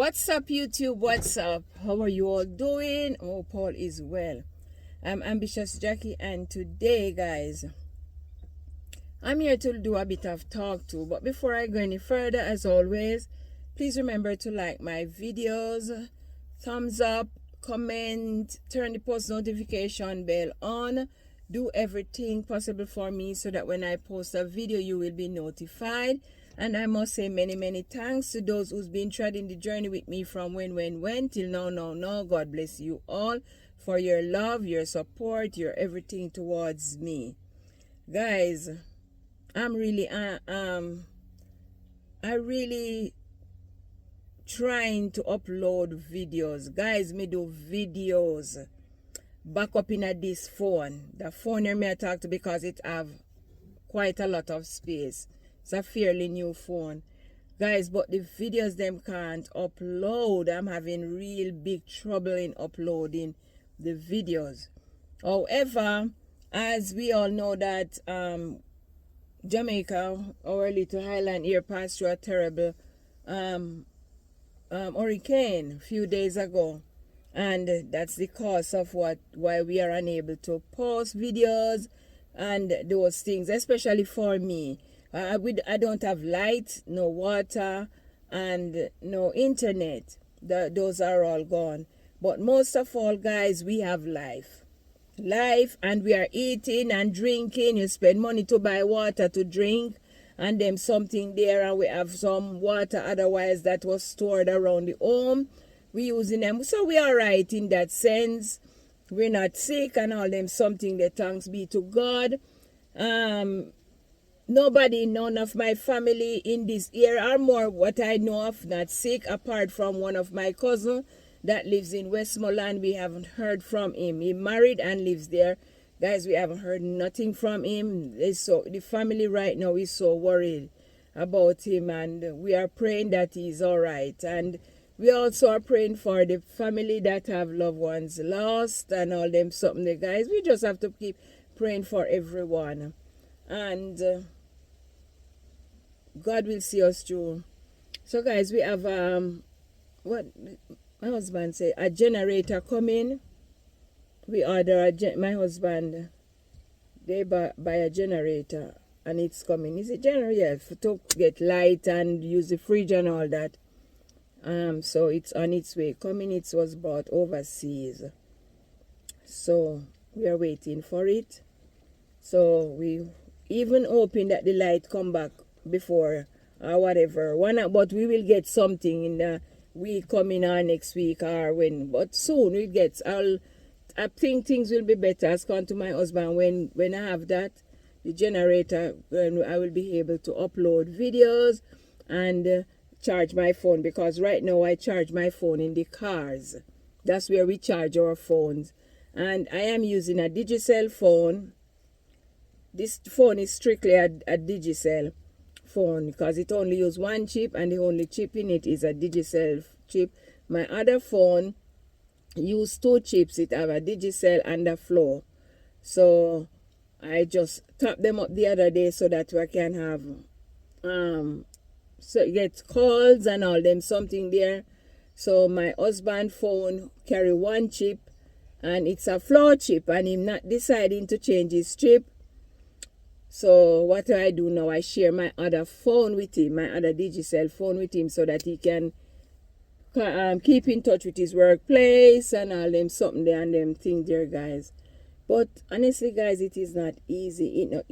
What's up, YouTube? What's up? How are you all doing? Oh, Paul is well. I'm Ambitious Jackie, and today, guys, I'm here to do a bit of talk to. But before I go any further, as always, please remember to like my videos, thumbs up, comment, turn the post notification bell on. Do everything possible for me so that when I post a video, you will be notified. And I must say many thanks to those who's been treading the journey with me from when till now. God bless you all for your love, your support, your everything towards me. Guys, I really trying to upload videos. Guys, me do videos back up in this phone. The phone here me I talk to because it have quite a lot of space. It's a fairly new phone, guys, but the videos them can't upload. I'm having real big trouble in uploading the videos. However, as we all know that Jamaica, our little island here, passed through a terrible hurricane a few days ago, and that's the cause of why we are unable to post videos and those things, especially for me. I don't have light, no water, and no internet. Those are all gone. But most of all, guys, we have life. And we are eating and drinking. You spend money to buy water to drink, and then something there, and we have some water otherwise that was stored around the home. We using them. So we are right in that sense. We're not sick and all them something that thanks be to God. None of my family in this area or more what I know of not sick, apart from one of my cousins that lives in Westmoreland. We haven't heard from him. He married and lives there. Guys, we haven't heard nothing from him. The family right now is so worried about him, and we are praying that he's all right. And we also are praying for the family that have loved ones lost and all them something. The guys, we just have to keep praying for everyone. And God will see us through. So guys, we have what my husband say, a generator coming. We order my husband, they buy a generator, and it's coming. Is it generator? Yeah, to get light and use the fridge and all that. So it's on its way coming. It was bought overseas, so we are waiting for it. So we even hoping that the light come back before or whatever but we will get something in the week coming or next week or when, but soon we get. I think things will be better as come to my husband when I have that, the generator, when I will be able to upload videos and charge my phone, because right now I charge my phone in the cars. That's where we charge our phones, and I am using a Digicel phone. This phone is strictly a Digicel phone because it only uses one chip, and the only chip in it is a Digicel chip. My other phone use two chips. It have a Digicel and a Flow. So I just tapped them up the other day so that we can have so get calls and all them something there. So my husband phone carry one chip, and it's a Flow chip, and him not deciding to change his chip. So what do I do now? I share my other phone with him, my other Digicel phone with him, so that he can keep in touch with his workplace and all them something there and them things there, guys. But honestly, guys, it is not easy. It's not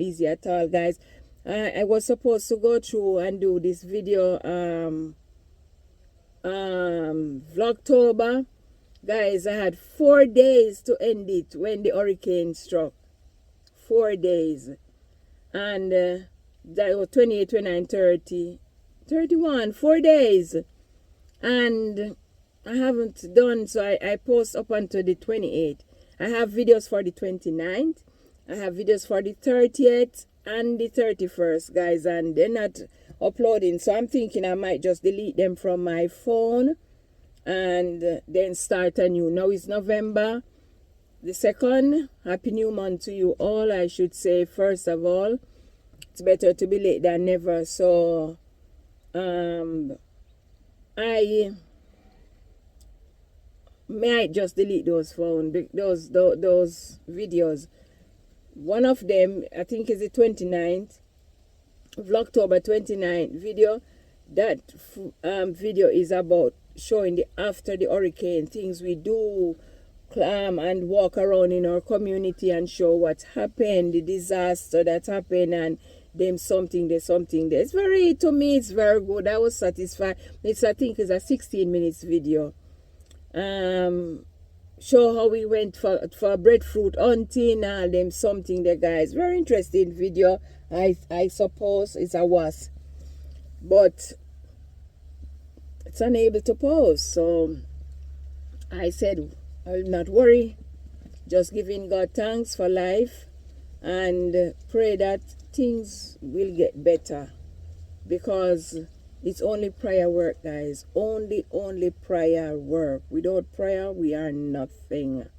easy at all, guys. I was supposed to go through and do this video Vlogtober. Guys, I had 4 days to end it when the hurricane struck. 4 days, and that was 28, 29, 30, 31, 4 days, and I haven't done. So I post up until the 28th. I have videos for the 29th, I have videos for the 30th and the 31st, guys, and they're not uploading. So I'm thinking I might just delete them from my phone and then start anew. Now it's November the 2nd. Happy new month to you all, I should say. First of all, it's better to be late than never. So I might just delete those those videos. One of them, I think, is the 29th of October 29th video. That video is about showing the after the hurricane things we do, and walk around in our community and show what's happened, the disaster that happened, and them something there's something there. It's very, to me, it's very good. I was satisfied. It's, I think, it's a 16 minutes video. Show how we went for breadfruit hunting and them something there, guys. Very interesting video. I suppose it's a was, but it's unable to post. So I said I'll not worry, just giving God thanks for life and pray that things will get better, because it's only prayer work, guys. Only prayer work. Without prayer, we are nothing.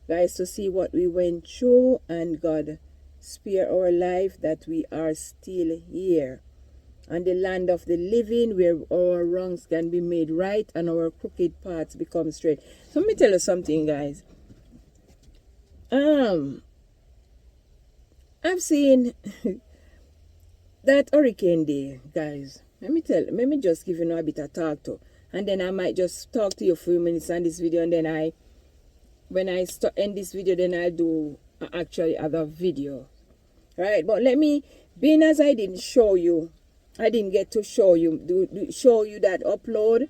Guys, to see what we went through and God spare our life, that we are still here on the land of the living, where our wrongs can be made right and our crooked paths become straight. So let me tell you something, guys. I've seen that hurricane day, guys. Let me just give you a bit of talk to, and then I might just talk to you for a few minutes on this video, and then when I end this video, then I'll do actually other video, right? But let me, being as I didn't show you, I didn't get to show you that upload.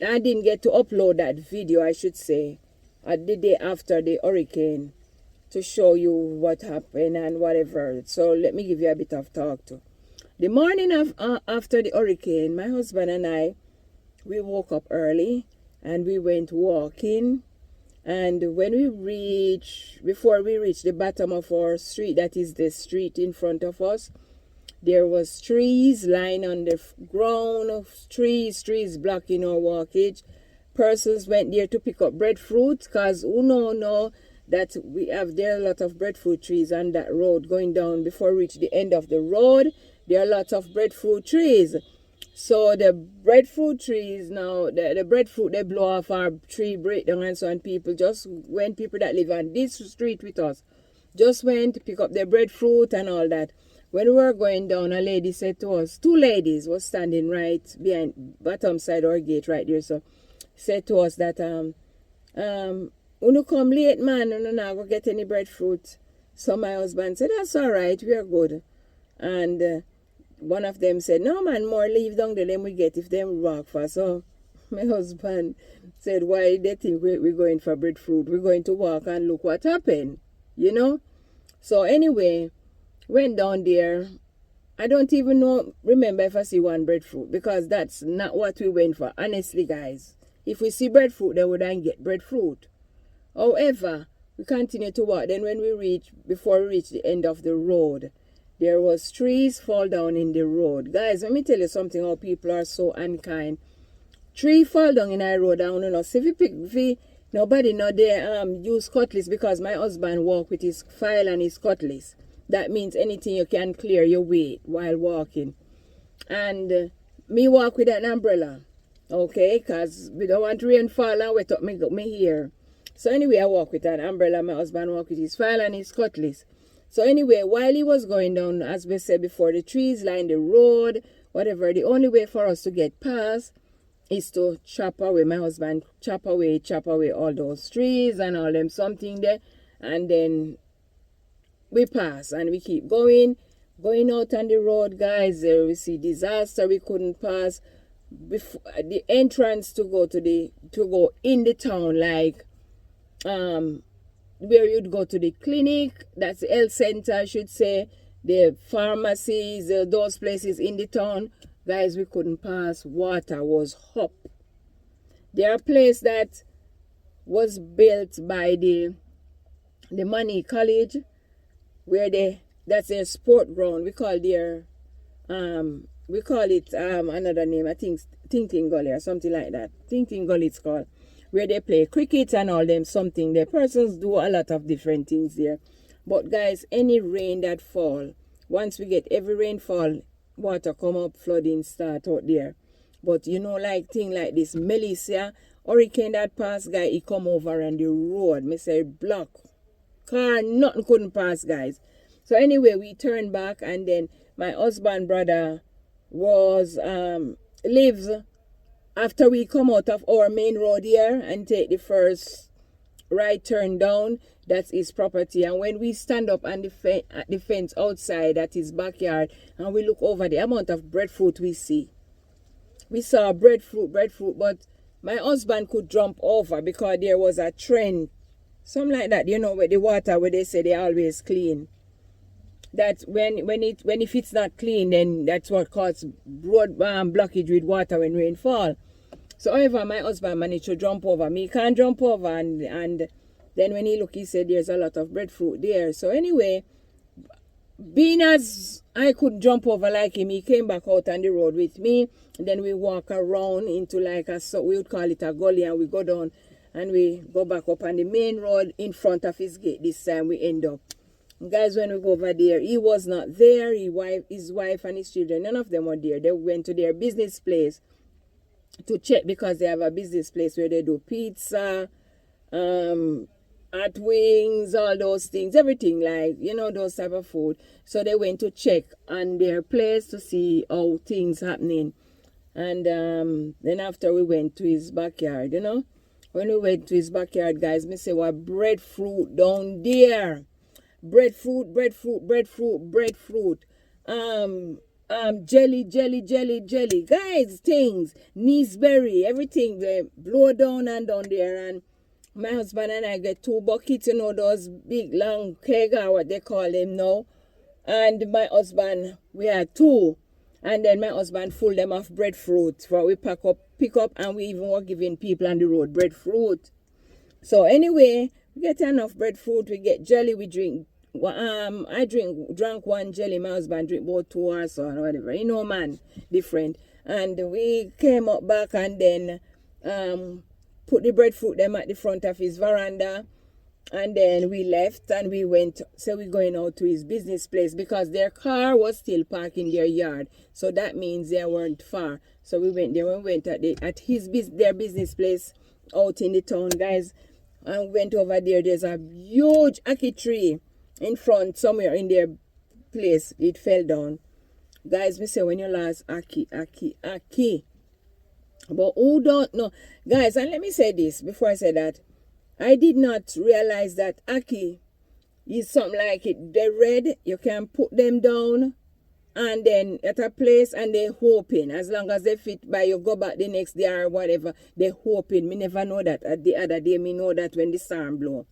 I didn't get to upload that video, I should say, the day after the hurricane, to show you what happened and whatever. So let me give you a bit of talk to. The morning of after the hurricane, my husband and I, we woke up early and we went walking. And before we reached the bottom of our street, that is the street in front of us, there was trees lying on the ground, trees blocking our walkage. Persons went there to pick up breadfruit, because who know that there are a lot of breadfruit trees on that road going down. Before we reach the end of the road, there are lots of breadfruit trees. So the breadfruit trees now, the breadfruit, they blow off our tree breakdown, and so on. People that live on this street with us just went to pick up their breadfruit and all that. When we were going down, a lady said to us, two ladies was standing right behind bottom side our gate right there. So said to us that you come late, man, you not go get any breadfruit. So my husband said, that's all right, we are good. And one of them said, no man, more leave down there, then we get if them walk fast. So my husband said, why they think we're going for breadfruit? We're going to walk and look what happened, you know? So anyway, went down there. I don't even remember if I see one breadfruit, because that's not what we went for. Honestly, guys, if we see breadfruit, then we don't get breadfruit. However, we continue to walk. Then before we reach the end of the road, there was trees fall down in the road. Guys, let me tell you something, how people are so unkind. Tree fall down in our road, I don't know. So if nobody know they use cutlass, because my husband walk with his file and his cutlass. That means anything you can clear your way while walking. And me walk with an umbrella, okay, because we don't want rain fall and wet up me hair. So anyway, I walk with an umbrella. My husband walk with his file and his cutlass. So anyway, while he was going down, as we said before, the trees line the road, whatever, the only way for us to get past is to chop away. My husband chop away all those trees and all them something there. And then we pass and we keep going out on the road, guys. There we see disaster. We couldn't pass before the entrance to go in the town, like where you'd go to the clinic, that's the health center, I should say, the pharmacies, those places in the town. Guys, we couldn't pass. Water was up. There are places that was built by the Money College, where that's their sport ground. We call it another name, I think Ting Gully or something like that. Ting Gully it's called, where they play cricket and all them something. The persons do a lot of different things there. But guys, any rain that fall, once we get every rainfall, water come up, flooding start out there. But you know, like thing like this, Melissa, hurricane that passed, guy, he come over on the road. Me say block. Car, nothing couldn't pass, guys. So anyway, we turned back, and then my husband brother was lives after we come out of our main road here and take the first right turn down. That's his property. And when we stand up on at the fence outside at his backyard and we look over the amount of breadfruit we see, we saw breadfruit, but my husband could jump over because there was a trend, something like that, you know, with the water where they say they always clean. That when if it's not clean, then that's what causes road blockage with water when rain fall. So however, my husband managed to jump over. Me can't jump over, and then when he looked, he said there's a lot of breadfruit there. So anyway, being as I could jump over like him, he came back out on the road with me. And then we walk around into like we would call it a gully, and we go down and we go back up on the main road in front of his gate. This time we end up. Guys, when we go over there, he was not there. His wife and his children, none of them were there. They went to their business place to check because they have a business place where they do pizza, hot wings, all those things, everything, like, you know, those type of food. So they went to check on their place to see how things happening. And then after we went to his backyard, you know. When we went to his backyard, guys, me say, what breadfruit down there. Breadfruit. Jelly. Guys, things, Neesberry, everything, they blow down and down there. And my husband and I get 2 buckets, you know, those big long keg or what they call them now. And my husband, we had 2. And then my husband full them of breadfruit for we pick up, and we even were giving people on the road breadfruit. So anyway, we get enough breadfruit, we get jelly, we drink. I drank 1 jelly, my husband drink about 2 or so or whatever. You know, man, different. And we came up back and then put the breadfruit them at the front of his veranda. And then we left and we went, so we're going out to his business place because their car was still parked in their yard. So that means they weren't far. So we went there. We went at their business place out in the town, guys. And we went over there. There's a huge ackee tree in front somewhere in their place. It fell down. Guys, we say when you last ackee. But who don't know? Guys, and let me say this before I say that. I did not realize that ackee is something like it. They're red. You can put them down and then at a place and they're hoping. As long as they fit by, you go back the next day or whatever, they're hoping. Me never know that. The other day, me know that when the storm blow.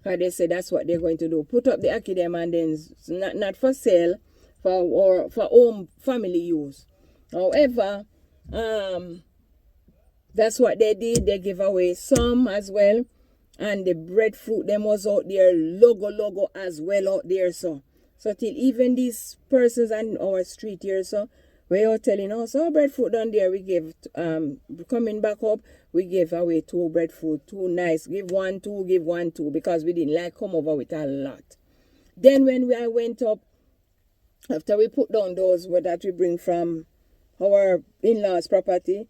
Because they say that's what they're going to do. Put up the ackee them and then not for sale, for home family use. However, that's what they did. They give away some as well. And the breadfruit them was out there, logo as well out there, so till even these persons on our street here, so we are telling us, oh, breadfruit down there, we gave coming back up, we gave away 2 breadfruit, 2 nice, give 1 2, because we didn't like come over with a lot. Then when I went up, after we put down those that we bring from our in-laws property.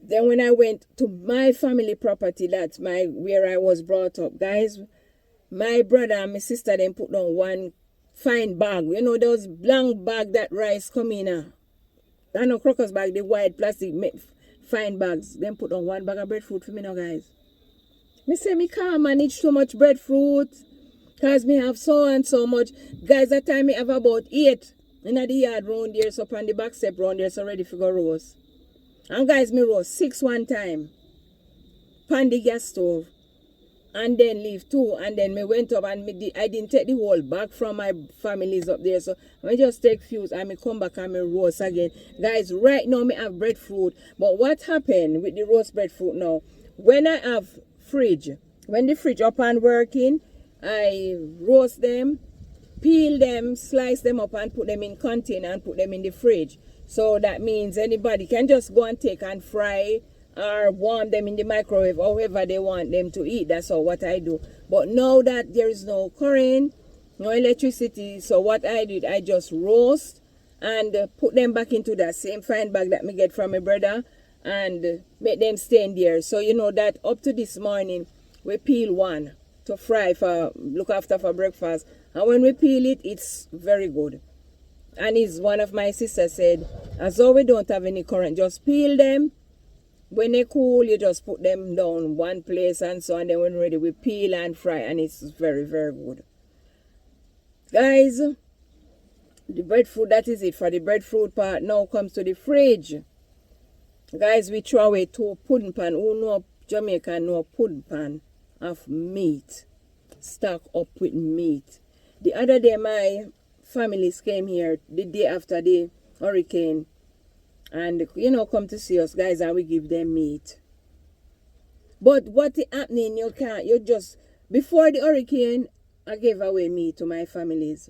Then when I went to my family property, that's where I was brought up, guys, my brother and my sister then put down 1 fine bag. You know those blank bag that rice come in. I know crocus bag, the white plastic fine bags. Then put on 1 bag of breadfruit for me now, guys. Me say me can't manage so much breadfruit because me have so and so much. Guys, that time me have about 8 in the yard round there, so on the back step round there, so ready for go roast. And guys, me roast 6 one time. Pan the gas stove. And then leave 2. And then me went up and I didn't take the whole bag from my families up there. So I just take few and me come back and me roast again. Guys, right now me have breadfruit. But what happened with the roast breadfruit now? When I have fridge, when the fridge up and working, I roast them, peel them, slice them up and put them in container and put them in the fridge. So that means anybody can just go and take and fry or warm them in the microwave, however they want them to eat. That's all what I do. But now that there is no current, no electricity, so what I did, I just roast and put them back into that same fine bag that me get from my brother and make them stay in there. So you know that up to this morning we peel one to fry for look after for breakfast, and when we peel it, it's very good. And it's one of my sisters said, as though we don't have any current, just peel them. When they cool, you just put them down one place and so, and then when ready, we peel and fry, and it's very, very good. Guys, the breadfruit, that is it for the breadfruit part. Now comes to the fridge. Guys, we throw away 2 pudding pan. Who know Jamaica know pudding pan of meat, stock up with meat. The other day, my families came here the day after the hurricane, and you know, come to see us, guys, and we give them meat. But what is happening, you can't, you just, before the hurricane, I gave away meat to my families.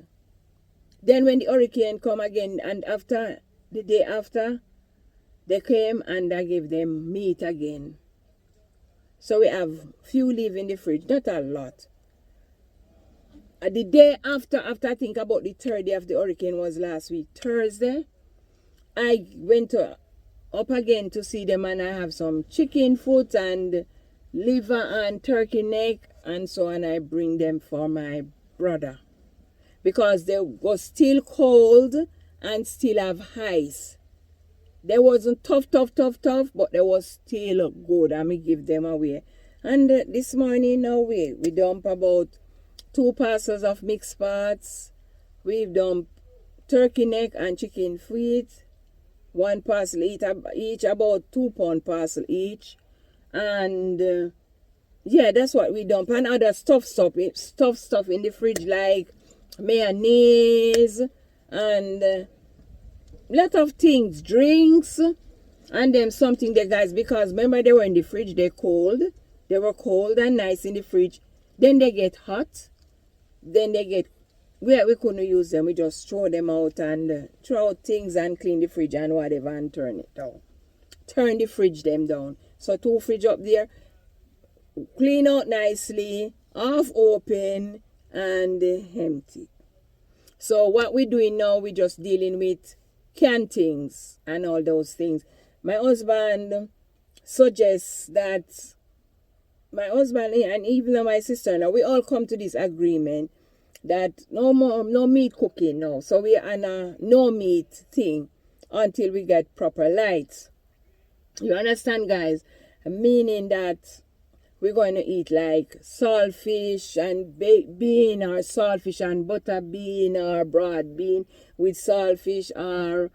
Then when the hurricane come again, and after, the day after, they came and I gave them meat again. So we have few leave in the fridge, not a lot. The day after I think about the 3rd day of the hurricane was last week, Thursday, I went up again to see them, and I have some chicken foot and liver and turkey neck and so on. I bring them for my brother because they was still cold and still have ice. They wasn't tough, but they was still good, and we give them away. And this morning now we dump about 2 parcels of mixed parts. We've dumped turkey neck and chicken feet, 1 parcel each, about 2-pound parcel each. And yeah, that's what we dump. And other stuff in the fridge like mayonnaise and lot of things, drinks, and then something there, guys, because remember they were in the fridge, they were cold and nice in the fridge. Then they get hot. Then they get, we couldn't use them. We just throw them out and throw out things and clean the fridge and whatever and turn it down. Turn the fridge them down. So 2 fridge up there, clean out nicely, half open and empty. So what we're doing now, we're just dealing with canned things and all those things. My husband suggests that, my husband and even my sister now, we all come to this agreement that no meat cooking now. So we are on a no meat thing until we get proper lights. You understand, guys? Meaning that we're going to eat like saltfish and baked bean, or saltfish and butter bean, or broad bean with saltfish, or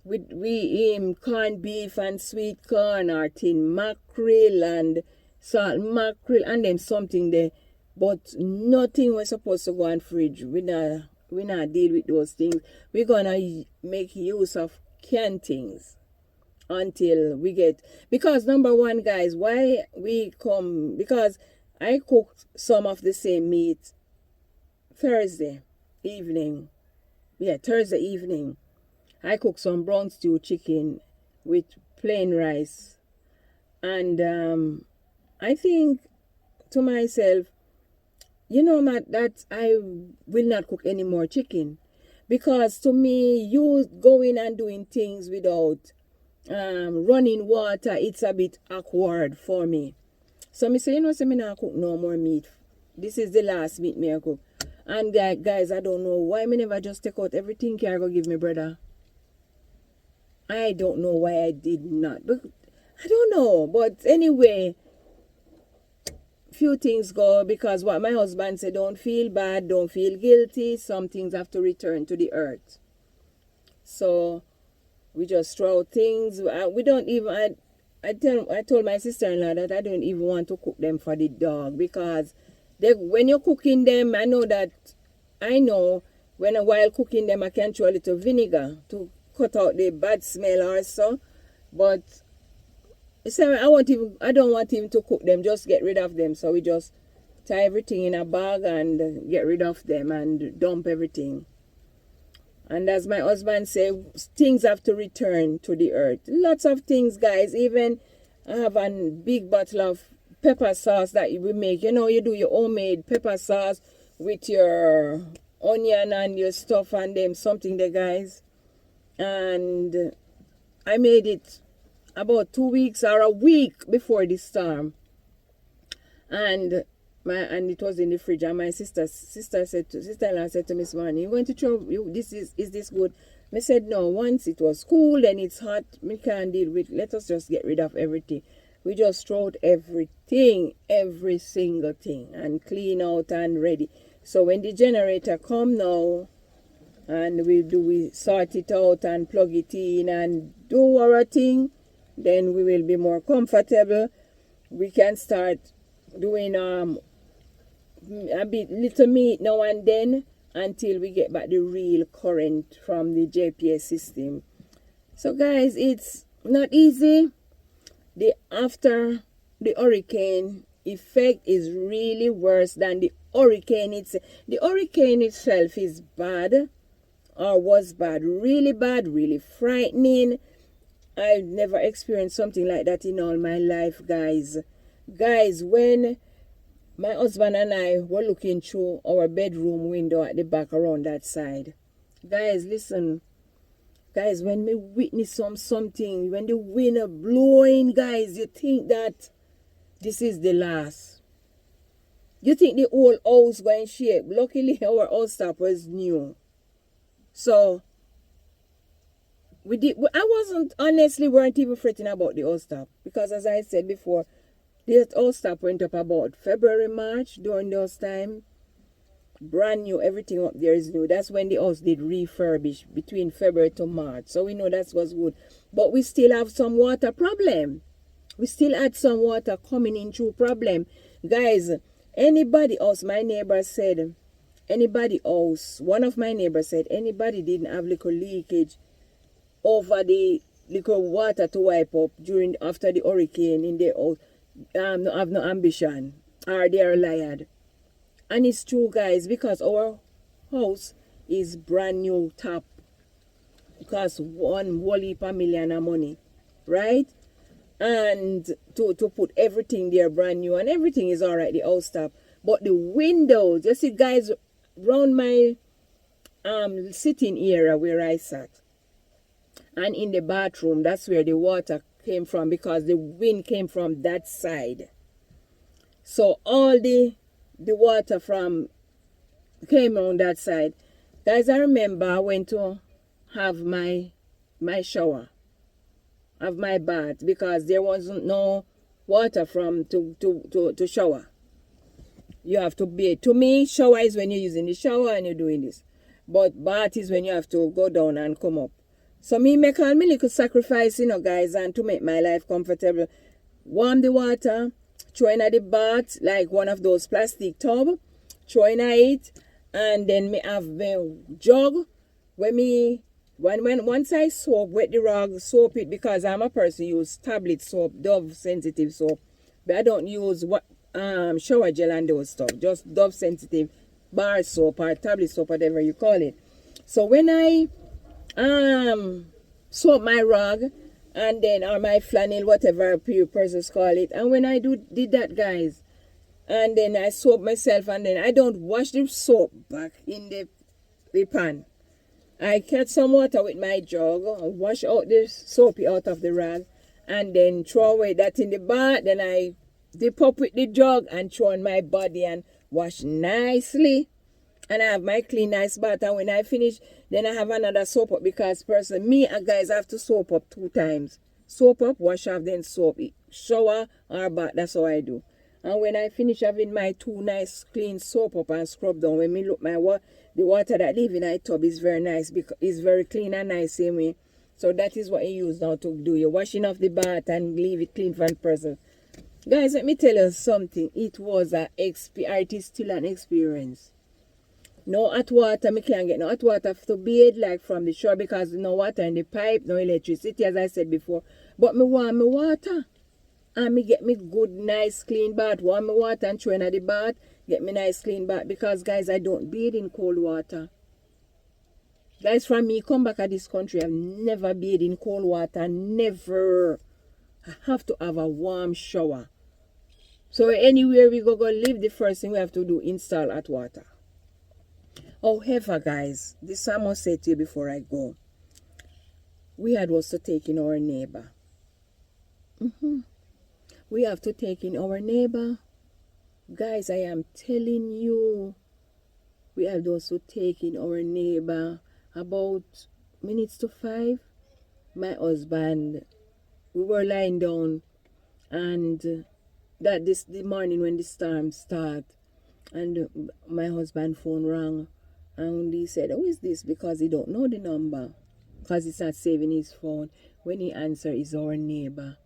we corned beef and sweet corn, or tin mackerel and salt mackerel, and then something there. But nothing was supposed to go in fridge. We not deal with those things. We're gonna make use of canned things until we get, because number one, guys, why we come, because I cooked some of the same meat Thursday evening. Yeah, Thursday evening. I cooked some brown stew chicken with plain rice. And I think to myself, you know, Matt, that I will not cook any more chicken. Because to me, you going and doing things without running water, it's a bit awkward for me. So me say, you know, me not cook no more meat. This is the last meat me I cook. And guys, I don't know why me never just take out everything I go give me brother. I don't know why I did not. But I don't know. But anyway, few things go, because what my husband said, don't feel bad, don't feel guilty. Some things have to return to the earth. So we just throw out things. We don't even, I told my sister-in-law that I don't even want to cook them for the dog, because when you're cooking them, I know while cooking them I can throw a little vinegar to cut out the bad smell or so. But so I don't want him to cook them, just get rid of them. So we just tie everything in a bag and get rid of them and dump everything. And as my husband said, things have to return to the earth. Lots of things, guys. Even I have a big bottle of pepper sauce that we make. You know, you do your homemade pepper sauce with your onion and your stuff and them something there, guys. and I made it about 2 weeks or a week before the storm, and it was in the fridge. And my sister-in-law said to me this morning, "You going to throw is this good?" I said, "No. Once it was cool, then it's hot. We can't deal with. Let us just get rid of everything." We just throw out everything, every single thing, and clean out and ready. So when the generator come now, and we sort it out and plug it in and do our thing, then we will be more comfortable. We can start doing a bit little meat now and then until we get back the real current from the JPS system. So guys, it's not easy. After the hurricane effect is really worse than the hurricane itself. The hurricane itself is bad, or was bad, really frightening. I've never experienced something like that in all my life, guys. Guys, when my husband and I were looking through our bedroom window at the back around that side, guys, listen. Guys, when we witness something, when the wind are blowing, guys, you think that this is the last. You think the whole house going shake. Luckily, our house top was new. So, weren't even fretting about the house top. Because as I said before, the house top went up about February, March, during those time. Brand new, everything up there is new. That's when the house did refurbish between February to March. So we know that was good. But we still have some water problem. We still had some water coming in through problem. Guys, anybody else, my neighbor said, one of my neighbors said, anybody didn't have little leakage over the little water to wipe up after the hurricane in their house, have no ambition, or they are lied. And it's true, guys, because our house is brand new top. Costs one whole heap of million of money, right? And to put everything there brand new, and everything is all right, the house top. But the windows, you see, guys, round my sitting area where I sat, and in the bathroom, that's where the water came from, because the wind came from that side. So all the water came on that side. Guys, I remember I went to have my shower, have my bath, because there wasn't no water to shower. You have to bathe. To me, shower is when you're using the shower and you're doing this. But bath is when you have to go down and come up. So me make all my little sacrifice, guys, and to make my life comfortable. Warm the water, throw in the bath, like one of those plastic tub, throw in it, and then me have the jug once I soap, wet the rag, soap it, because I'm a person who use tablet soap, Dove sensitive soap, but I don't use shower gel and those stuff, just Dove sensitive bar soap or tablet soap, whatever you call it. So when I soap my rag, and then, or my flannel, whatever persons call it, and when I did that, guys, and then I soap myself, and then I don't wash the soap back in the pan. I catch some water with my jug, wash out the soapy out of the rag, and then throw away that in the bath. Then I dip up with the jug and throw on my body and wash nicely. And I have my clean, nice bath. And when I finish, then I have another soap up, because guys, I have to soap up 2 times. Soap up, wash off, then soap it. Shower or bath, that's how I do. And when I finish having my 2 nice clean soap up and scrub down, when me look the water that leave in my tub is very nice, because it's very clean and nice same way. So that is what you use now to do. You're washing off the bath and leave it clean for the person. Guys, let me tell you something. It is still an experience. No hot water, me can't get no hot water to bathe like from the shore, because no water in the pipe, no electricity, as I said before. But me want me water. And me get me good, nice, clean bath. Want me water and throw in the bath, get me nice, clean bath. Because, guys, I don't bathe in cold water. Guys, from me come back at this country, I've never bathed in cold water. Never. I have to have a warm shower. So anywhere we go live, the first thing we have to do, install hot water. However, guys, this I must say to you before I go. we had was to take in our neighbor. We have to take in our neighbor. Guys, I am telling you, we had also take in our neighbor. About minutes to 5, my husband, we were lying down, and the morning when the storm start, and my husband phone rang, and he said, who is this? Because he don't know the number, because it's not saving his phone. When he answer, is our neighbor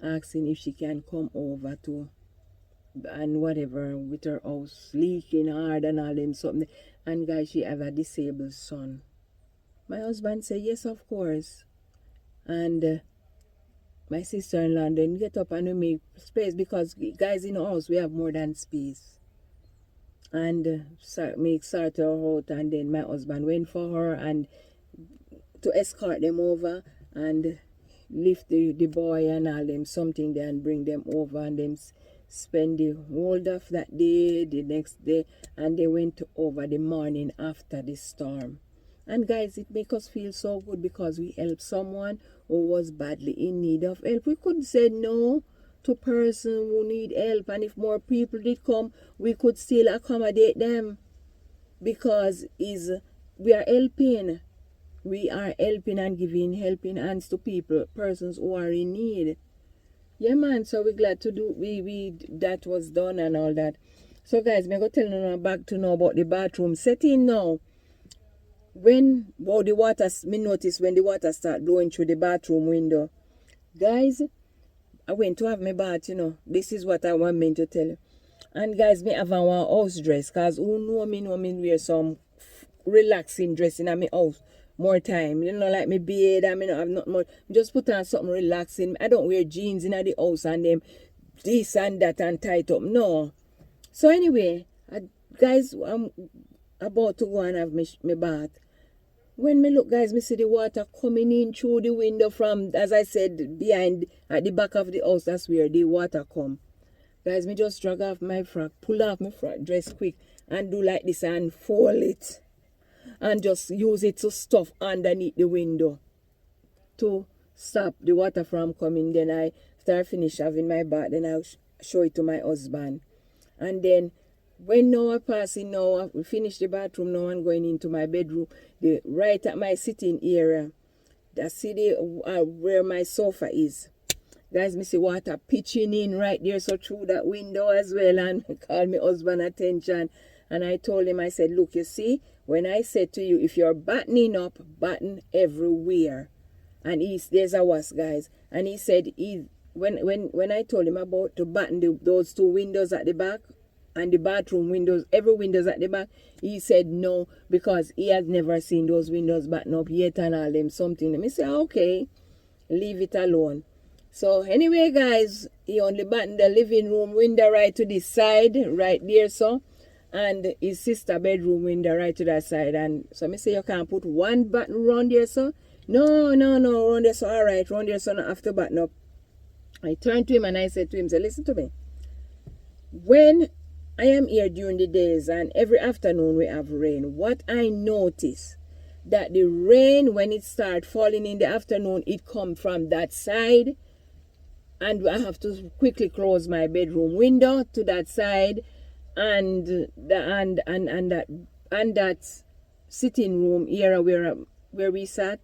asking if she can come over to, and whatever, with her house leaking hard and all them something. And guys, she have a disabled son. My husband said, yes, of course. And my sister-in-law then get up and we make space, because guys, in our house we have more than space. And make sort her out, and then my husband went for her and to escort them over and lift the boy and all them something there and bring them over, and them spend the whole of that day, the next day, and they went over the morning after the storm. And guys, it makes us feel so good, because we helped someone who was badly in need of help. We couldn't say no to person who need help, and if more people did come, we could still accommodate them, because we are helping. We are helping and giving helping hands to people, persons who are in need. Yeah, man, so we're glad to do, that was done and all that. So guys, I'm going to tell you back to know about the bathroom setting now. When the water, me notice when the water start blowing through the bathroom window. Guys, I went to have my bath, This is what I want me to tell you. And guys, me have one house dress, because who know me wear some relaxing dress in my house more time. Like me beard, I mean, have not more. Just put on something relaxing. I don't wear jeans in the house and them this and that and tight up. No. So anyway, guys, I'm about to go and have my bath. When me look, guys, me see the water coming in through the window from, as I said, behind, at the back of the house. That's where the water come. Guys, me just drag off my frock, pull off my frock dress quick, and do like this and fold it. And just use it to stuff underneath the window to stop the water from coming. Then after I finish having my bath, then I'll show it to my husband. And then when now I passing now, I finish the bathroom now and going into my bedroom, right at my sitting area, that's where my sofa is. Guys, me see water pitching in right there, so through that window as well, and call my husband attention. And I told him, I said, look, you see, when I said to you, if you're battening up, batten everywhere. And there's a was, guys. And he said, when I told him about to batten those two windows at the back, and the bathroom windows, every windows at the back, he said no, because he has never seen those windows batten up yet and all them something. Let me say, okay, leave it alone. So anyway, guys, he only battened the living room window right to this side, right there, so. And his sister bedroom window right to that side. And so I say, you can't put one button round there, so. No, round there, so all right, round there, so not have to button up. I turned to him and I said to him, so listen to me. When I am here during the days and every afternoon we have rain, what I notice, that the rain, when it starts falling in the afternoon, it comes from that side, and I have to quickly close my bedroom window to that side, and that sitting room area where we sit,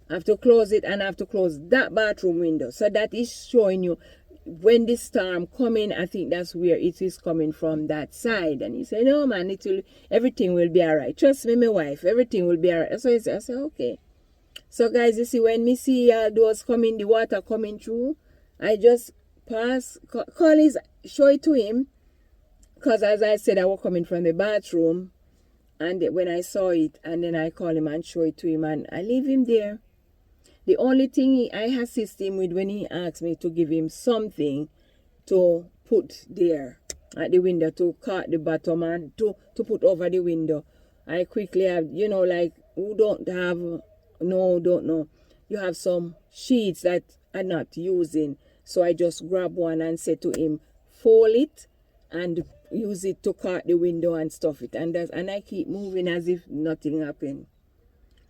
I have to close it, and I have to close that bathroom window. So that is showing you, when the storm coming, I think that's where it is coming from, that side. And he said, no man, everything will be all right. Trust me, my wife, everything will be all right. So I said, okay. So guys, you see, when me see those coming, the water coming through, I just show it to him, because as I said, I was coming from the bathroom, and when I saw it, and then I call him and show it to him, and I leave him there. The only thing I assist him with when he asks me to give him something to put there at the window, to cut the bottom and to put over the window, I quickly have, like, who don't know, you have some sheets that I'm not using. So I just grab one and say to him, fold it and use it to cut the window and stuff it. And I keep moving as if nothing happened.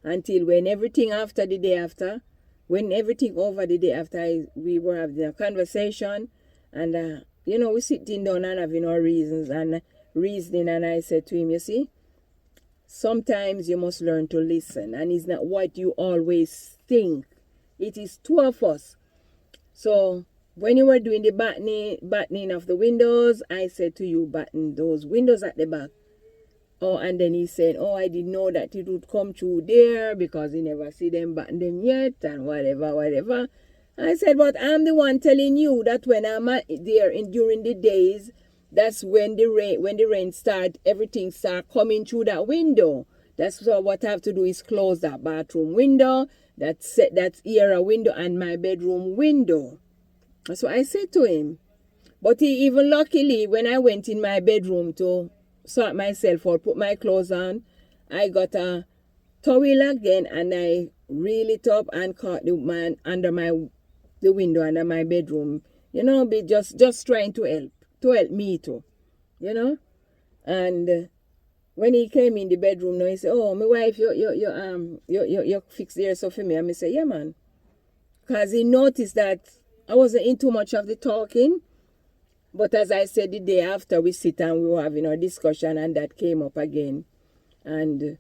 until when everything after the day after, when everything over the day after, we were having a conversation, and you know, we sitting down and having our reasons and reasoning, and I said to him, you see, sometimes you must learn to listen, and it's not what you always think. It is two of us. So when you were doing the battening of the windows, I said to you, batten those windows at the back. Oh, and then he said, oh, I didn't know that it would come through there because he never see them batten them yet and whatever. I said, but I'm the one telling you that when I'm there during the days, that's when the rain start, everything start coming through that window. That's what I have to do is close that bathroom window, that's era window, and my bedroom window. That's what I said to him. But he even luckily, when I went in my bedroom to sort myself out, put my clothes on, I got a towel again and I reel it up and caught the man under the window under my bedroom. You know, be just trying to help me too, you know. And when he came in the bedroom, now he said, "Oh, my wife, you fix the yourself for me." And I say, "Yeah, man," because he noticed that I wasn't in too much of the talking. But as I said, the day after, we sit and we were having our discussion, and that came up again. And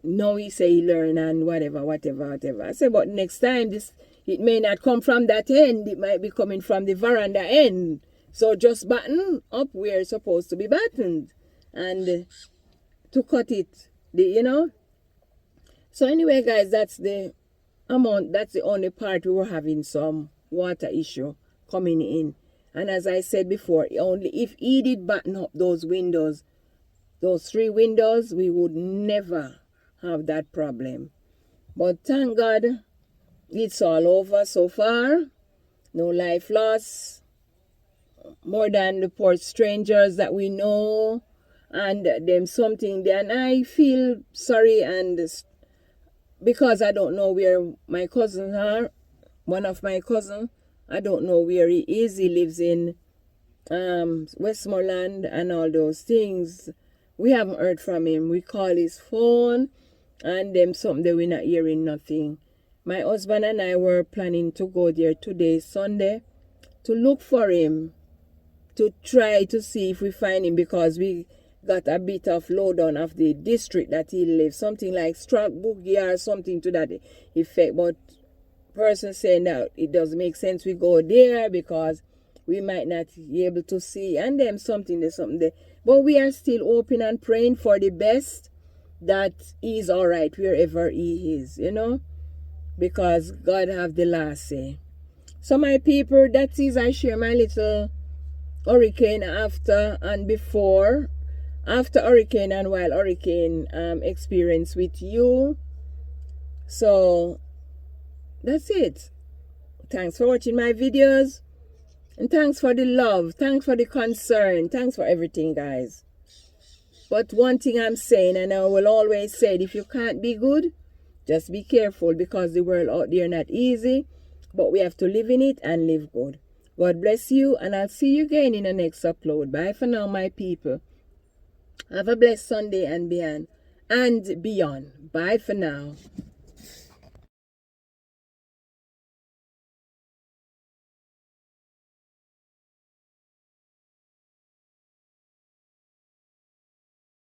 now he say he learn and whatever. I said, but next time, it may not come from that end. It might be coming from the veranda end. So just batten up where it's supposed to be battened. And to cut it, you know. So anyway, guys, that's the only part we were having some water issue coming in. And as I said before, only if he did batten up those windows, those 3 windows, we would never have that problem. But thank God, it's all over so far. No life loss. More than the poor strangers that we know. And them something there. And I feel sorry, and because I don't know where my cousins are. One of my cousins, I don't know where he is. He lives in Westmoreland and all those things. We haven't heard from him. We call his phone and them something we're not hearing nothing. My husband and I were planning to go there today, Sunday, to look for him, to try to see if we find him, because we got a bit of lowdown of the district that he lives, something like Strasbourg or something to that effect. But person saying that it doesn't make sense we go there because we might not be able to see, and them something there. But we are still hoping and praying for the best, that he's all right wherever he is, you know, because God have the last say. So my people, that is, I share my little hurricane after and before, after hurricane and while hurricane experience with you. So that's it. Thanks for watching my videos. And thanks for the love. Thanks for the concern. Thanks for everything, guys. But one thing I'm saying, and I will always say it, if you can't be good, just be careful, because the world out there not easy. But we have to live in it and live good. God bless you, and I'll see you again in the next upload. Bye for now, my people. Have a blessed Sunday and beyond. Bye for now.